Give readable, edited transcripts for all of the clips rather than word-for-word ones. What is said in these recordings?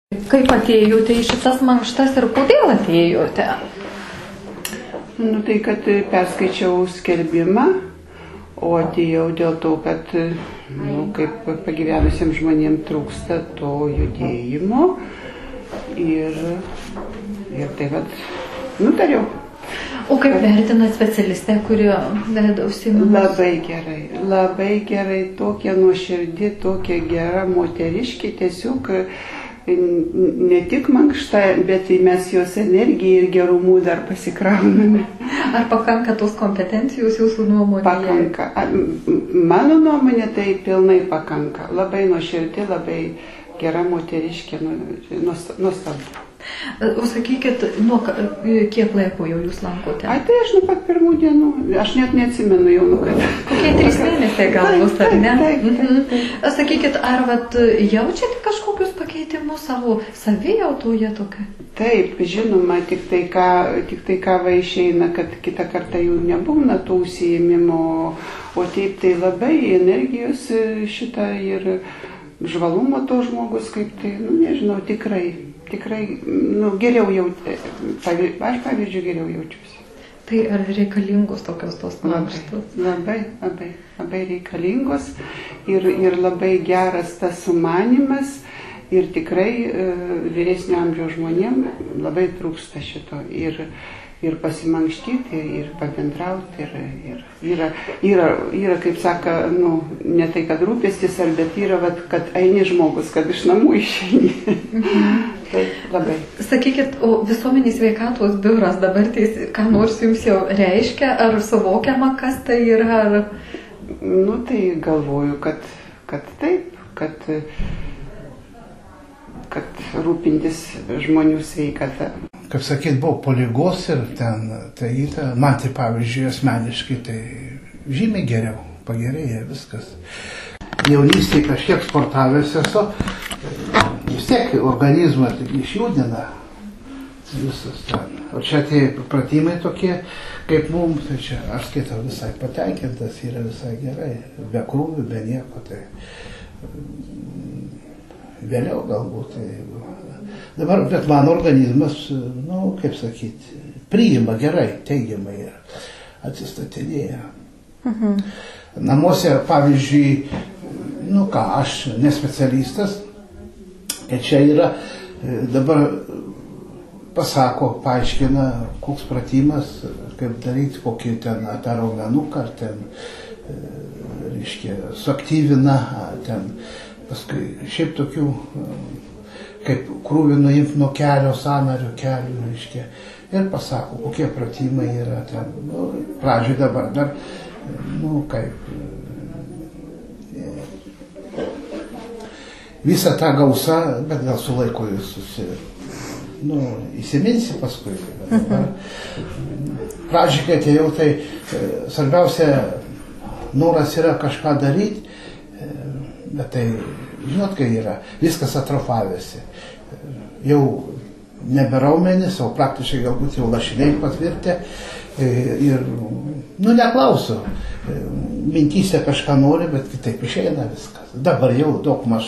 Kaip atėjote į šitas mankštas ir kodėl atėjote? Nu tai, kad perskaičiau skelbimą, o atėjau dėl to, kad, kaip pagyvenusiems žmonėms trūksta to judėjimo ir tai vat nutariau. O kaip vertina specialistė, kuri veda užsiėmimus? Labai gerai, tokia nuoširdi, tokia gera moteriškė, tiesiog ne tik mankšta, bet mes jos energiją ir gerumų dar pasikrauname. Ar pakanka tos kompetencijos jūsų nuomonėje? Pakanka. Mano nuomonė tai pilnai pakanka. Labai nuoširdi, labai gera moteriškė, nuostabu. O sakykit, kiek laiko jau jūs lankote? Tai aš nuo pat pirmų dienų, aš net neatsimenu jau nuo kada. Kokie 3 mėnesiai gal bus, ar ne? Taip. Sakykit, ar jaučiate kažkokius pakeitimus savo savijautoje tokia? Taip, žinoma, tik tai ką va išeina, kad kitą kartą jau nebūna tų užsiėmimų, o taip tai labai energijos šitą ir žvalumo to žmogus, kaip tai, nežinau, tikrai, geriau aš pavyzdžiui geriau jaučiuosi. Tai ar reikalingos tokios tos mankštos? Labai reikalingos ir labai geras tas sumanymas ir tikrai vyresnio amžiaus žmonėms labai trūksta šito ir pasimankštyti, ir pabendrauti, ir yra, kaip saka, ne tai, kad rūpestis, bet yra, kad eini žmogus, kad iš namų išeini. Tai labai. Sakykit, o visuomenės sveikatos biuras dabar ką nors jums jau reiškia, ar suvokiama, kas tai yra? Tai galvoju, kad taip, kad rūpintis žmonių sveikata. Kaip sakyt, buvo po ligos ir man tai pavyzdžiui asmeniškai tai žymiai geriau, pagerėja viskas. Jaunystėje kažkiek sportavęs esu, vis tiek organizmą išjudina visas ten. O čia tie pratimai tokie, kaip mums, tai čia aš skaitau visai patenkintas, yra visai gerai, be krūvių, be nieko, tai vėliau galbūt. Dabar, bet mano organizmas, kaip sakyti, priima gerai, teigiamai ir atsistatinėja. Namuose, pavyzdžiui, aš nespecialistas, ir čia yra, dabar pasako, paaiškina, koks pratimas, kaip daryti, kokį ten tą raumenuką, ar ten, reiškia, suaktyvina, ten, paskui šiaip tokių, kaip krūvį nuimti nuo kelio, sąnario kelių, reiškia, ir pasako, kokie pratimai yra ten, pradžioj dabar dar, kaip, visą tą gausą, bet gal su laiko jūs įsiminsi paskui. Pradžioj, kai atėjau, tai svarbiausia, noras yra kažką daryti, bet tai, žinot, kai yra, viskas atrofavėsi. Jau nebe raumenis, o praktiškai galbūt jau lašiniai patvirtė ir, neklauso. Mintyse kažką nori, bet kitaip išeina viskas. Dabar jau daugmaž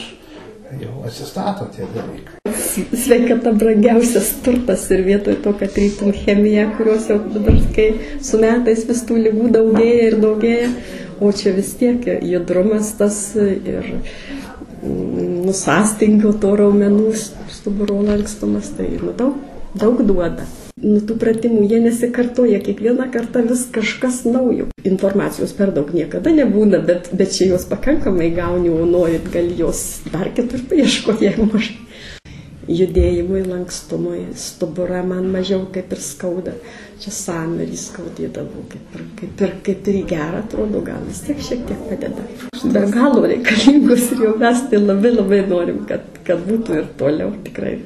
jau atsistato tie dalykai. Sveikata brangiausias turtas ir vietoj to, kad rytum chemiją, kurios jau dabar, kai su metais vis tų ligų daugėja ir daugėja, o čia vis tiek judrumas tas ir sąstingio to raumenų stuburo lankstumas, tai daug duoda. Tų pratimų jie nesikartoja, kiekvieną kartą vis kažkas naujo. Informacijos per daug niekada nebūna, bet čia jos pakankamai gauni, o norit gal jos dar kitur paieškoti, jeigu mažai. Judėjimui, lankstumui, stuburą man mažiau kaip ir skauda. Čia sąnarį skaudėdavo, kaip ir į gerą atrodo, gal vis tiek šiek tiek padeda. Be galo reikalingos ir jau mes tai labai norim, kad būtų ir toliau tikrai.